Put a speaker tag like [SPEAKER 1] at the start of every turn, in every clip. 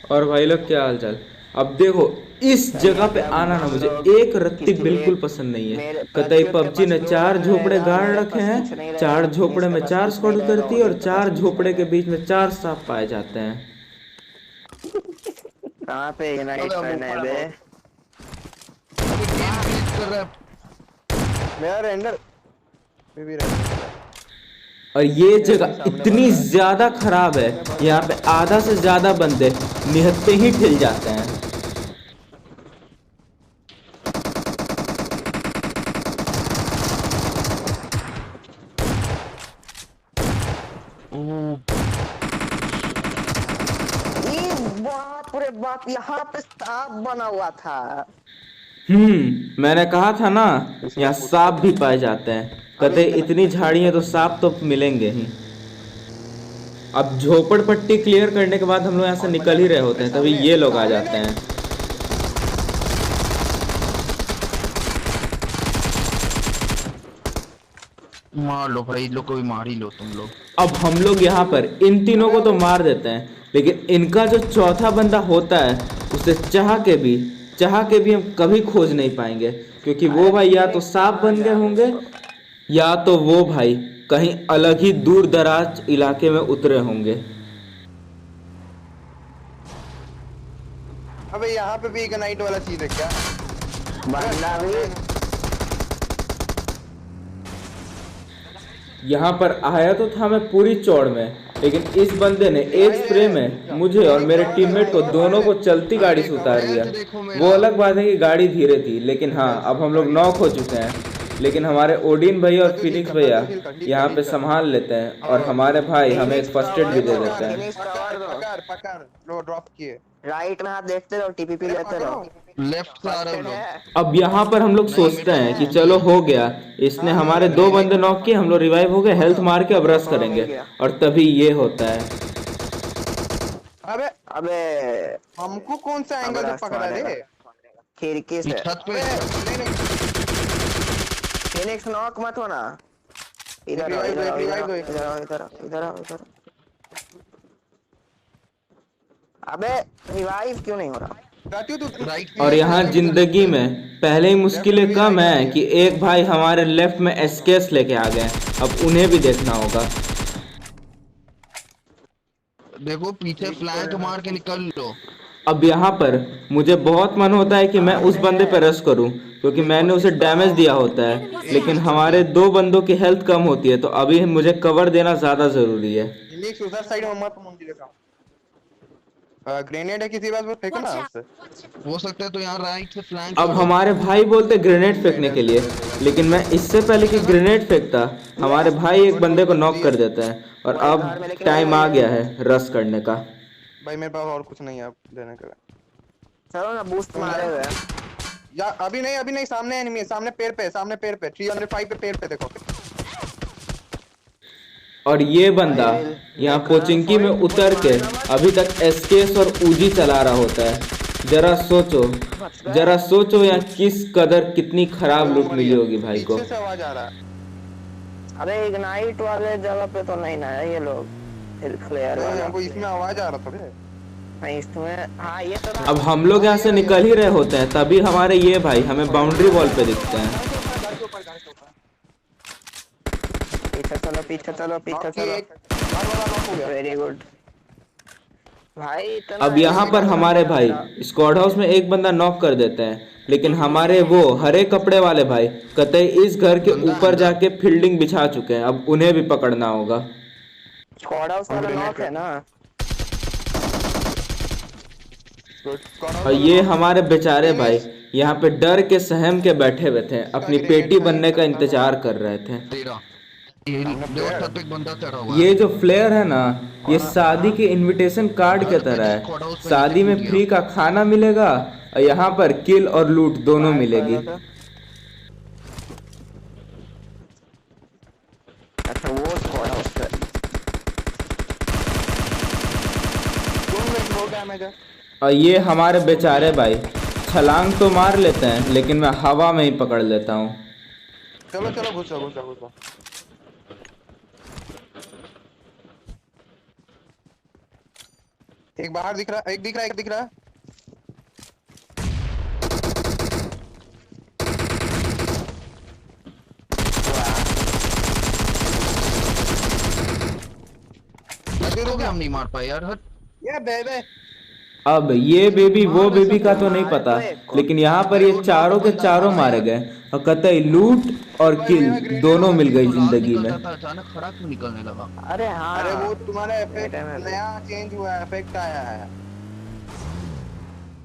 [SPEAKER 1] और भाई लोग क्या हाल चाल। अब देखो, इस जगह पे
[SPEAKER 2] जब
[SPEAKER 1] आना ना
[SPEAKER 2] हम
[SPEAKER 1] मुझे
[SPEAKER 2] लोग
[SPEAKER 1] एक रत्ती
[SPEAKER 2] किसी
[SPEAKER 1] बिल्कुल
[SPEAKER 2] एक
[SPEAKER 1] पसंद नहीं है।
[SPEAKER 2] मेरे
[SPEAKER 1] कतई
[SPEAKER 2] प्रत्युत के
[SPEAKER 1] पबजी
[SPEAKER 2] पास
[SPEAKER 1] ने
[SPEAKER 2] लूट
[SPEAKER 1] चार
[SPEAKER 2] नहीं
[SPEAKER 1] झोपड़े
[SPEAKER 2] रहेगा,
[SPEAKER 1] गाड़
[SPEAKER 2] मेरे
[SPEAKER 1] रखे
[SPEAKER 2] पास
[SPEAKER 1] हैं।
[SPEAKER 2] कुछ नहीं
[SPEAKER 1] चार
[SPEAKER 2] रहेगा,
[SPEAKER 1] झोपड़े
[SPEAKER 2] इसके
[SPEAKER 1] में
[SPEAKER 2] पास
[SPEAKER 1] चार
[SPEAKER 2] कुछ नहीं
[SPEAKER 1] स्क्वाड
[SPEAKER 2] रहेगा,
[SPEAKER 1] उतरती है और
[SPEAKER 2] ओडिन के पास
[SPEAKER 1] चार
[SPEAKER 2] कुछ नहीं
[SPEAKER 1] झोपड़े के
[SPEAKER 2] रहेगा।
[SPEAKER 1] बीच में चार सांप पाए जाते हैं।
[SPEAKER 2] कहाँ पे
[SPEAKER 3] अबे
[SPEAKER 2] इग्नाइट
[SPEAKER 3] हम
[SPEAKER 2] करना है
[SPEAKER 3] ऊपर
[SPEAKER 2] बे?
[SPEAKER 3] हो। अबे गेम ग्लिच कर रहा है। मेरा रेंडर भी रेंडर कर रहा है।
[SPEAKER 1] और ये
[SPEAKER 3] एनिमी
[SPEAKER 1] जगह
[SPEAKER 3] सामने बढ़
[SPEAKER 1] इतनी
[SPEAKER 3] रहा है।
[SPEAKER 1] ज्यादा खराब है,
[SPEAKER 3] सामने बढ़
[SPEAKER 1] यहाँ
[SPEAKER 3] रहा
[SPEAKER 1] पे आधा से ज्यादा बंदे निहत्ते ही ठिल जाते हैं।
[SPEAKER 3] है।
[SPEAKER 2] ई बाप रे बाप, यहाँ पे सांप बना हुआ था।
[SPEAKER 1] मैंने कहा था ना,
[SPEAKER 3] इसलिए
[SPEAKER 1] यहाँ
[SPEAKER 3] कूद के
[SPEAKER 1] सांप भी
[SPEAKER 3] भाग
[SPEAKER 1] पाए
[SPEAKER 3] गया।
[SPEAKER 1] जाते हैं।
[SPEAKER 3] अबे
[SPEAKER 1] कहते इतनी
[SPEAKER 3] इग्नाइट
[SPEAKER 1] झाड़ी है तो सांप तो मिलेंगे ही। अब झोपड़पट्टी क्लियर करने के बाद हम लोग यहाँ से
[SPEAKER 3] और मजा
[SPEAKER 1] निकल ही
[SPEAKER 3] आना।
[SPEAKER 1] रहे होते
[SPEAKER 3] अबे
[SPEAKER 1] हैं, तभी
[SPEAKER 3] सामने
[SPEAKER 1] ये लोग आ
[SPEAKER 3] सामने
[SPEAKER 1] जाते
[SPEAKER 3] नहीं।
[SPEAKER 1] हैं।
[SPEAKER 3] मार लो भाई, इन लोग को भी मार ही लो तुम लोग।
[SPEAKER 1] अब हम लोग यहाँ पर इन तीनों
[SPEAKER 3] अबे
[SPEAKER 1] को तो
[SPEAKER 3] अबे
[SPEAKER 1] मार देते हैं, लेकिन इनका जो चौथा बंदा होता है उसे चाह के भी हम कभी खोज नहीं पाएंगे। क्योंकि वो
[SPEAKER 2] अरे
[SPEAKER 1] भाई या तो
[SPEAKER 2] फिनिक्स
[SPEAKER 1] सांप
[SPEAKER 2] कहाँ
[SPEAKER 1] बन गए
[SPEAKER 2] जा रहे
[SPEAKER 1] होंगे,
[SPEAKER 2] हो?
[SPEAKER 1] या तो वो भाई कहीं अलग ही दूर दराज इलाके में उतरे होंगे।
[SPEAKER 3] अबे यहाँ पे भी इग्नाइट वाला चीज है क्या? अबे
[SPEAKER 2] बंदा भी।
[SPEAKER 3] सामने ना।
[SPEAKER 1] यहाँ पर आया तो था मैं पूरी चौड़ में, लेकिन इस बंदे ने एक
[SPEAKER 3] रिवाइव
[SPEAKER 1] स्प्रे
[SPEAKER 3] है।
[SPEAKER 1] में मुझे और
[SPEAKER 3] एक
[SPEAKER 1] मेरे
[SPEAKER 3] और
[SPEAKER 1] टीममेट को
[SPEAKER 3] एक और
[SPEAKER 1] दोनों को चलती गाड़ी से उतार दिया।
[SPEAKER 3] मैच देखो
[SPEAKER 1] वो
[SPEAKER 3] मेरा।
[SPEAKER 1] अलग बात है कि गाड़ी धीरे थी, लेकिन हाँ
[SPEAKER 3] मैच
[SPEAKER 1] अब हम लोग
[SPEAKER 3] गाड़ी
[SPEAKER 1] नॉक
[SPEAKER 3] धीरे
[SPEAKER 1] हो
[SPEAKER 3] थी।
[SPEAKER 1] चुके हैं। लेकिन हमारे ओडिन भैया और
[SPEAKER 3] तू हील
[SPEAKER 1] फिनिक्स
[SPEAKER 3] कर,
[SPEAKER 1] भैया
[SPEAKER 3] तू हील कर, हील कर,
[SPEAKER 1] यहाँ
[SPEAKER 3] हील
[SPEAKER 1] पे
[SPEAKER 3] कर।
[SPEAKER 1] संभाल लेते हैं, और
[SPEAKER 3] हाँ।
[SPEAKER 1] हमारे भाई हमें
[SPEAKER 2] फिनिक्स
[SPEAKER 1] एक फर्स्ट एड भी
[SPEAKER 2] कवर
[SPEAKER 1] दे
[SPEAKER 2] दो,
[SPEAKER 1] देते हैं।
[SPEAKER 2] फिनिक्स
[SPEAKER 3] पकड़
[SPEAKER 2] कवर दो।
[SPEAKER 3] पकड़ पकड़ लो, ड्रॉप किए।
[SPEAKER 2] राइट में हाथ देखते रहो, टीपीपी
[SPEAKER 3] अरे
[SPEAKER 2] लेते
[SPEAKER 3] पकड़ो।
[SPEAKER 2] रहो।
[SPEAKER 3] लेफ्ट से आ
[SPEAKER 2] फर्स्ट
[SPEAKER 3] रहे हो
[SPEAKER 2] एड
[SPEAKER 3] लोग।
[SPEAKER 2] है।
[SPEAKER 1] अब यहाँ पर हम लोग
[SPEAKER 3] नहीं मेरे
[SPEAKER 1] सोचते
[SPEAKER 3] पास
[SPEAKER 1] हैं कि
[SPEAKER 3] कुछ नहीं
[SPEAKER 1] चलो
[SPEAKER 3] है।
[SPEAKER 1] हो गया, इसने
[SPEAKER 3] हाँ हाँ
[SPEAKER 1] हमारे
[SPEAKER 3] लग
[SPEAKER 1] दो
[SPEAKER 3] रहा है।
[SPEAKER 1] बंदे नॉक किए, हम लोग रिवाइव हो गए,
[SPEAKER 3] हो
[SPEAKER 1] हेल्थ
[SPEAKER 3] गया।
[SPEAKER 1] मार के अब रश
[SPEAKER 2] हाँ हो
[SPEAKER 1] करेंगे।
[SPEAKER 2] गया।
[SPEAKER 1] और तभी ये होता है।
[SPEAKER 3] अबे
[SPEAKER 2] अबे
[SPEAKER 3] हमको कौन सा
[SPEAKER 2] अब
[SPEAKER 3] एंगल से
[SPEAKER 2] रस
[SPEAKER 3] पकड़ा
[SPEAKER 2] मारेगा
[SPEAKER 3] रे?
[SPEAKER 2] खिड़की से।
[SPEAKER 3] छत पे।
[SPEAKER 2] अबे
[SPEAKER 3] नहीं नहीं।
[SPEAKER 2] फिनिक्स नॉक मत होना।
[SPEAKER 3] एक
[SPEAKER 2] इधर आओ,
[SPEAKER 3] रिवाइव दो,
[SPEAKER 2] इधर
[SPEAKER 3] एक
[SPEAKER 2] आओ, इधर
[SPEAKER 3] रिवाइव
[SPEAKER 2] आओ,
[SPEAKER 3] दो, एक
[SPEAKER 2] इधर
[SPEAKER 3] रिवाइव
[SPEAKER 2] आओ, इधर आओ, इधर आओ, इधर आओ। अबे रिवाइव क्यों नहीं हो रहा?
[SPEAKER 3] रातू तू राइट
[SPEAKER 1] और
[SPEAKER 3] लेफ्ट
[SPEAKER 1] यहाँ
[SPEAKER 3] लेफ्ट से लेफ्ट
[SPEAKER 1] जिंदगी
[SPEAKER 3] से।
[SPEAKER 1] में पहले ही
[SPEAKER 3] लेफ्ट में
[SPEAKER 1] मुश्किलें
[SPEAKER 3] भी
[SPEAKER 1] कम
[SPEAKER 3] राइट में
[SPEAKER 1] है
[SPEAKER 3] भी है।
[SPEAKER 1] कि एक भाई हमारे लेफ्ट में एसकेएस लेके आ गए, अब उन्हें भी देखना होगा।
[SPEAKER 3] देखो पीछे
[SPEAKER 2] हील
[SPEAKER 3] फ्लैंक
[SPEAKER 2] कर रहा
[SPEAKER 3] मार के निकल लो।
[SPEAKER 1] अब यहाँ पर मुझे बहुत मन होता है कि मैं
[SPEAKER 2] कहाँ
[SPEAKER 1] उस
[SPEAKER 2] पे
[SPEAKER 1] बंदे पर
[SPEAKER 2] है?
[SPEAKER 1] रश करूं, क्योंकि
[SPEAKER 2] अभी
[SPEAKER 1] मैंने उसे
[SPEAKER 2] कोशिश कर रहा
[SPEAKER 1] डैमेज
[SPEAKER 2] हूँ।
[SPEAKER 1] दिया होता है,
[SPEAKER 3] एक
[SPEAKER 1] लेकिन
[SPEAKER 3] मिनट रुक
[SPEAKER 1] हमारे
[SPEAKER 3] जा।
[SPEAKER 1] दो बंदों की हेल्थ कम होती है, तो अभी मुझे कवर देना ज़्यादा ज़रूरी है।
[SPEAKER 3] फिनिक्स उधर साइड में मत मुंडी का। ग्रेनेड है किसी बात पर फेंको ना उससे। हो सकता है तो यहाँ राइट से फ्लैंक
[SPEAKER 1] अब
[SPEAKER 3] करो।
[SPEAKER 1] हमारे भाई बोलते ग्रेनेड
[SPEAKER 3] ग्रेनेड
[SPEAKER 1] फेंकने
[SPEAKER 3] है
[SPEAKER 1] के लिए,
[SPEAKER 3] दे देगा।
[SPEAKER 1] लेकिन मैं इससे पहले कि
[SPEAKER 3] चलो।
[SPEAKER 1] ग्रेनेड फेंकता, हमारे भाई एक
[SPEAKER 3] गुड
[SPEAKER 1] बंदे
[SPEAKER 3] गुड
[SPEAKER 1] को
[SPEAKER 3] गुड
[SPEAKER 1] नॉक
[SPEAKER 3] क्लियर।
[SPEAKER 1] कर देते हैं। और
[SPEAKER 2] वो एक
[SPEAKER 1] अब
[SPEAKER 2] घर में, लेकिन
[SPEAKER 3] भाई
[SPEAKER 1] टाइम
[SPEAKER 2] वही
[SPEAKER 1] आ
[SPEAKER 3] भाई
[SPEAKER 1] गया है रश करने का।
[SPEAKER 3] भाई मेरे पास और कुछ नहीं है अब देने के लिए।
[SPEAKER 2] चलो ना, बूस्ट
[SPEAKER 3] तुम
[SPEAKER 2] मारे
[SPEAKER 3] जाओ।
[SPEAKER 2] हुए हैं।
[SPEAKER 3] या अभी नहीं, सामने एनिमी है, सामने पेड़ पे, सामने पेड़ पे 305 पे पेड़ पे देखो।
[SPEAKER 1] और ये बंदा
[SPEAKER 2] आई विल
[SPEAKER 1] यहाँ
[SPEAKER 2] मेक रन
[SPEAKER 1] पोचिंकी
[SPEAKER 2] फॉर
[SPEAKER 1] में
[SPEAKER 2] इट, मुझे
[SPEAKER 1] उतर के
[SPEAKER 2] मारना मत।
[SPEAKER 1] अभी तक एसकेएस और उजी चला रहा होता है। जरा सोचो,
[SPEAKER 2] बच गए।
[SPEAKER 1] जरा सोचो यहाँ किस कदर कितनी खराब
[SPEAKER 3] अबे वो
[SPEAKER 1] लूट
[SPEAKER 3] मर
[SPEAKER 1] मिली
[SPEAKER 3] गया।
[SPEAKER 1] होगी भाई को।
[SPEAKER 3] पीछे से आवाज आ रहा है।
[SPEAKER 2] अबे इग्नाइट वाले जगह पे तो नहीं ना है ये लोग। हिल फ्लेयर
[SPEAKER 3] नहीं
[SPEAKER 2] वाला।
[SPEAKER 3] हमको इसमें आवाज आ रहा था बे।
[SPEAKER 2] नहीं इसमें, हाँ ये तो
[SPEAKER 1] अब
[SPEAKER 2] था।
[SPEAKER 1] हम लोग
[SPEAKER 3] हाँ
[SPEAKER 1] यहाँ
[SPEAKER 3] ये
[SPEAKER 1] से
[SPEAKER 3] रहा, ये
[SPEAKER 1] निकल
[SPEAKER 3] रहा।
[SPEAKER 1] ही रहे होते हैं, तभी हमारे ये भाई हमें बाउंड्री वॉल पे दिखते हैं।
[SPEAKER 3] घर के ऊपर, घर के ऊपर।
[SPEAKER 2] पीछे चलो, पीछे चलो,
[SPEAKER 3] नॉक
[SPEAKER 2] पीछे
[SPEAKER 3] की
[SPEAKER 2] चलो।
[SPEAKER 3] एक। घर वाला नॉक हो गया।
[SPEAKER 2] Very good. भाई इतना
[SPEAKER 1] अब यहाँ
[SPEAKER 2] हेल्थ
[SPEAKER 1] पर
[SPEAKER 2] कम हो
[SPEAKER 1] हमारे
[SPEAKER 2] गया
[SPEAKER 1] भाई
[SPEAKER 2] मेरा।
[SPEAKER 1] स्क्वाड हाउस में एक बंदा नॉक कर देते हैं, लेकिन हमारे वो हरे कपड़े वाले भाई कतई इस घर के
[SPEAKER 3] बंदा है
[SPEAKER 1] ऊपर
[SPEAKER 3] अंदर।
[SPEAKER 1] जाके फील्डिंग बिछा चुके हैं, अब उन्हें भी पकड़ना होगा।
[SPEAKER 2] स्क्वाड हाउस
[SPEAKER 3] हम
[SPEAKER 2] वाला
[SPEAKER 3] ग्रेनेड
[SPEAKER 2] नॉक है
[SPEAKER 3] करते
[SPEAKER 2] ना?
[SPEAKER 3] हैं। गुड स्क्वाड हाउस
[SPEAKER 1] और
[SPEAKER 3] वाला
[SPEAKER 1] ये
[SPEAKER 3] नॉक है।
[SPEAKER 1] हमारे बेचारे भाई
[SPEAKER 3] फिनिश।
[SPEAKER 1] यहाँ पे डर के सहम के बैठे हुए थे,
[SPEAKER 3] इसका
[SPEAKER 1] अपनी
[SPEAKER 3] ग्रेनेड
[SPEAKER 1] पेटी
[SPEAKER 3] का ही
[SPEAKER 1] बनने का
[SPEAKER 3] खतरा बहुत।
[SPEAKER 1] इंतजार कर रहे थे।
[SPEAKER 3] तेरा ये
[SPEAKER 2] सामने
[SPEAKER 3] देखो
[SPEAKER 2] पेड़।
[SPEAKER 3] छत पे एक बंदा चढ़ा हुआ
[SPEAKER 1] ये
[SPEAKER 3] है।
[SPEAKER 1] जो फ्लेयर है ना, ये
[SPEAKER 2] कौन?
[SPEAKER 1] शादी
[SPEAKER 2] हाँ।
[SPEAKER 1] के इनविटेशन कार्ड के
[SPEAKER 3] छत पे
[SPEAKER 1] तरह
[SPEAKER 3] नहीं,
[SPEAKER 1] है।
[SPEAKER 3] स्क्वाड हाउस पे नीचे
[SPEAKER 1] शादी
[SPEAKER 3] कूद
[SPEAKER 1] में
[SPEAKER 3] गया।
[SPEAKER 1] फ्री का खाना मिलेगा, और यहाँ पर किल और लूट दोनों
[SPEAKER 2] फायर कर
[SPEAKER 1] मिलेगी।
[SPEAKER 2] दो तो। अच्छा वो स्क्वाड हाउस पे।
[SPEAKER 3] तुम में लो डैमेज है।
[SPEAKER 1] और ये हमारे बेचारे भाई छलांग तो मार लेते हैं, लेकिन मैं हवा में ही पकड़ लेता हूँ।
[SPEAKER 3] चलो चलो घुसो घुसो घुसो। एक बाहर दिख रहा, एक दिख रहा, एक दिख रहा।
[SPEAKER 4] तो क्या हम नहीं मार पाए यार, हट।
[SPEAKER 3] ये बेबे
[SPEAKER 1] अब ये बेबी वो बेबी का तो नहीं पता, लेकिन यहाँ पर ये चारों के चारों मारे गए और कतई लूट और किल दोनों मिल गई जिंदगी में।
[SPEAKER 4] अचानक खड़ा क्यों निकलने लगा?
[SPEAKER 2] अरे हाँ,
[SPEAKER 3] अरे वो तुम्हारा इफेक्ट
[SPEAKER 2] बेटे में
[SPEAKER 3] नया चेंज हुआ है, इफेक्ट आया है।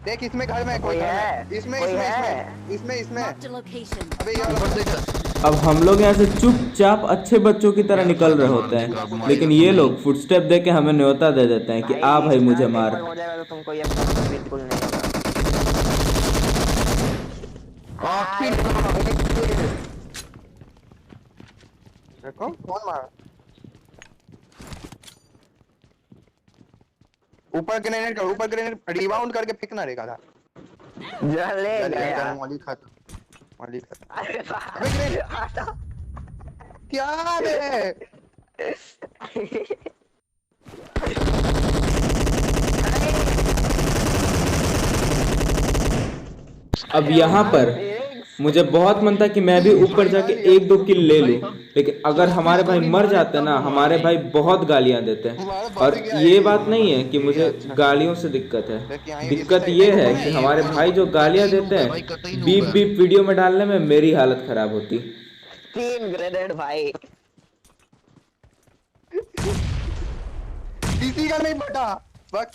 [SPEAKER 3] देख इसमें घर में
[SPEAKER 2] कोई
[SPEAKER 3] घर
[SPEAKER 2] है,
[SPEAKER 3] में। इसमें
[SPEAKER 2] कोई
[SPEAKER 3] इसमें
[SPEAKER 2] है।
[SPEAKER 3] इसमें इसमें
[SPEAKER 5] Marked a location.
[SPEAKER 3] अबे ये
[SPEAKER 4] ऊपर
[SPEAKER 3] वाला
[SPEAKER 4] देख।
[SPEAKER 1] अब हम लोग यहाँ से चुपचाप अच्छे बच्चों की तरह निकल रहे होते हैं, लेकिन ये लोग फुटस्टेप दे के हमें न्योता दे देते हैं कि आ भाई मुझे मार।
[SPEAKER 2] हो जाएगा तो तुमको ये पता बिल्कुल नहीं होगा।
[SPEAKER 3] देखो कौन मारा। ऊपर ग्रेनेड कर, ऊपर ग्रेनेड रिबाउंड करके फेंकना रहेगा था।
[SPEAKER 2] जले गया।
[SPEAKER 3] मौली खाता, मौली खाता।
[SPEAKER 2] अरे
[SPEAKER 3] अबे ग्रेनेड क्या बे?
[SPEAKER 1] अब यहाँ पर मुझे बहुत मन था कि मैं भी ऊपर जाके एक दो किल ले लूं, लेकिन अगर हमारे भाई मर जाते ना, हमारे भाई बहुत गालियां देते हैं। और ये बात नहीं है कि मुझे गालियों से दिक्कत है, दिक्कत ये है कि हमारे भाई जो गालियां देते हैं बीप बीप वीडियो में डालने में मेरी हालत खराब होती।
[SPEAKER 2] 3 ग्रेनेड भाई।
[SPEAKER 3] किसी का नहीं पता बस।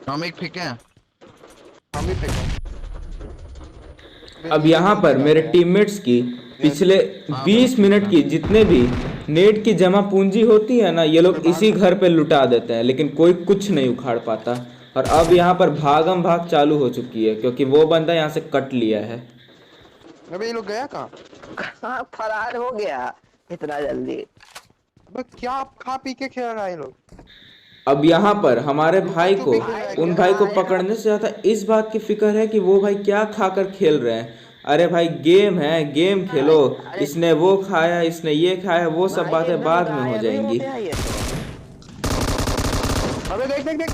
[SPEAKER 4] हम एक फेंके हैं।
[SPEAKER 3] हम भी फेंको।
[SPEAKER 1] अब यहाँ पर मेरे टीममेट्स की पिछले 20 मिनट की जितने भी नेट की जमा पूंजी होती है ना, ये लोग इसी घर पे लुटा देते हैं, लेकिन कोई कुछ नहीं उखाड़ पाता। और अब यहाँ पर भागम भाग चालू हो चुकी है क्योंकि वो बंदा यहाँ से कट लिया है।
[SPEAKER 3] अबे ये लोग गया कहाँ?
[SPEAKER 2] कहाँ फरार हो गया इतना जल्दी?
[SPEAKER 3] अबे क्या खा पी के खेल रहा है ये लोग?
[SPEAKER 1] अब यहाँ पर हमारे भाई को, उन भाई को पकड़ने से ज्यादा इस बात की फिक्र है कि वो भाई क्या खाकर खेल रहे हैं। अरे भाई गेम है, गेम खेलो। इसने वो खाया, इसने ये खाया, वो सब बातें बाद में हो जाएंगी।
[SPEAKER 3] अबे देख देख देख।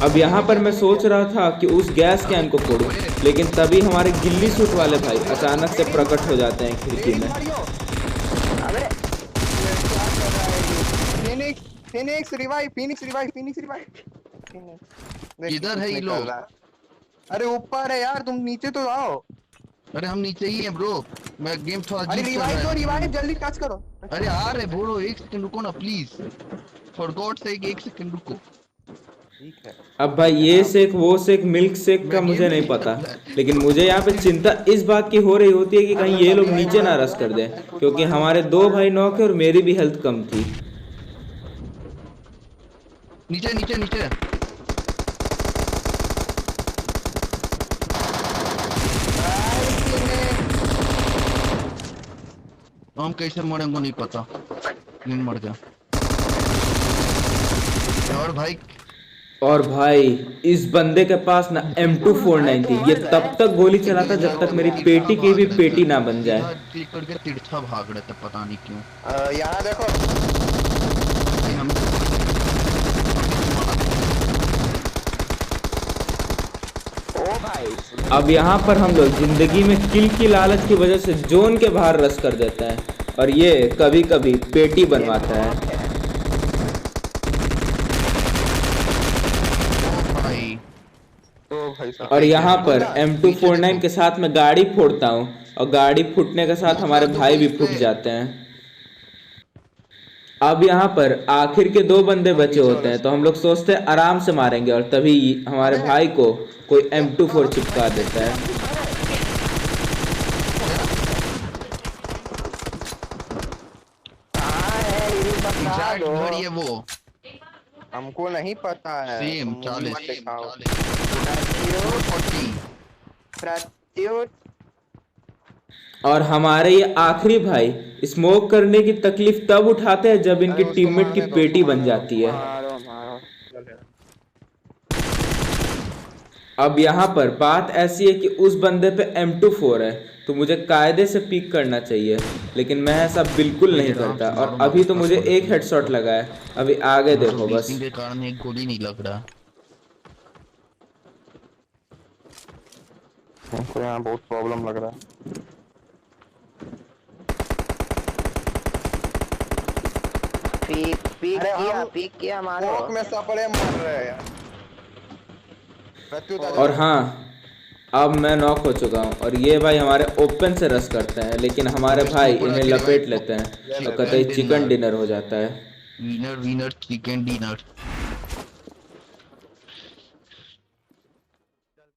[SPEAKER 1] अब यहाँ पर मैं सोच रहा था कि उस गैस कैन को फोड़ूं, लेकिन तभी हमारे गिल्ली सूट वाले भाई अचानक से प्रकट हो जाते हैं खिड़की में।
[SPEAKER 2] अबे
[SPEAKER 3] Phoenix revive, Phoenix revive, Phoenix revive.
[SPEAKER 4] इधर है ये लोग।
[SPEAKER 3] अरे ऊपर है यार, तुम नीचे तो आओ।
[SPEAKER 4] अरे हम नीचे ही हैं ब्रो, मैं गेम थोड़ा
[SPEAKER 3] अरे
[SPEAKER 4] अजीब चल
[SPEAKER 3] रिवाइव
[SPEAKER 4] रहा
[SPEAKER 3] तो
[SPEAKER 4] है।
[SPEAKER 3] रिवाइव जल्दी टच करो।
[SPEAKER 4] अरे आ रहे बोलो, एक सेकंड रुको ना प्लीज, फॉर गॉड सेक एक सेकंड रुको।
[SPEAKER 3] ठीक है।
[SPEAKER 1] अब भाई ये शेक वो शेक मिल्क शेक का मुझे नहीं पता, लेकिन मुझे यहाँ पे चिंता इस बात की हो रही होती है कि कहीं ये लोग नीचे ना रश कर दें, क्योंकि हमारे 2 भाई नॉक है और मेरी भी हेल्थ कम थी।
[SPEAKER 4] नीचे नीचे नीचे। हम कैसे मरेंगे नहीं पता, नहीं मर गया। और भाई
[SPEAKER 1] इस बंदे के पास ना M249 थी। ये तब तक गोली चलाता जब तक मेरी पेटी की भी पेटी ना बन जाए।
[SPEAKER 4] क्लिक करके तिरछा भाग रहे थे, पता नहीं क्यों।
[SPEAKER 3] यहाँ देखो।
[SPEAKER 4] हम
[SPEAKER 2] ओ भाई,
[SPEAKER 1] अब यहाँ पर हम लोग जिंदगी में किल की लालच की वजह से जोन के बाहर रश कर देते हैं, और ये कभी कभी पेटी बनवाता है। और यहाँ पर M249 के साथ मैं गाड़ी फोड़ता हूँ, और गाड़ी फूटने के साथ हमारे भाई भी फूट जाते हैं। अब यहाँ पर आखिर के 2 बंदे बचे होते हैं, तो हम लोग सोचते हैं आराम से मारेंगे, और तभी हमारे भाई को कोई M24 चिपका देता है।
[SPEAKER 4] घर ये वो
[SPEAKER 3] हमको नहीं पता है।
[SPEAKER 4] सेम
[SPEAKER 3] तुम
[SPEAKER 4] 40
[SPEAKER 3] मत दिखाओ। प्रत्युत
[SPEAKER 1] और हमारे ये आखिरी भाई स्मोक करने की तकलीफ तब उठाते हैं जब इनकी टीममेट की पेटी बन जाती है।
[SPEAKER 2] मारो मारो।
[SPEAKER 1] अब यहाँ पर बात ऐसी है कि उस बंदे पे M24 है, तो मुझे कायदे से पीक करना चाहिए, लेकिन मैं ऐसा बिल्कुल नहीं करता। और अभी तो मुझे एक हेडशॉट लगा है, अभी आगे देखो बस।
[SPEAKER 4] के कारण एक गोली नहीं लग रहा।
[SPEAKER 3] हमको यहाँ बहुत प्रॉब्लम लग रहा है।
[SPEAKER 2] पीक किया मारो।
[SPEAKER 3] स्मोक में सपड़े मार रहे हैं यार। प्रत्युत आजा।
[SPEAKER 1] और हाँ, अब मैं नॉक हो चुका हूँ और ये भाई हमारे ओपन से रस करते हैं, लेकिन हमारे भाई इन्हें लपेट लेते हैं और कतई चिकन डिनर हो जाता है।
[SPEAKER 4] Winner winner chicken dinner.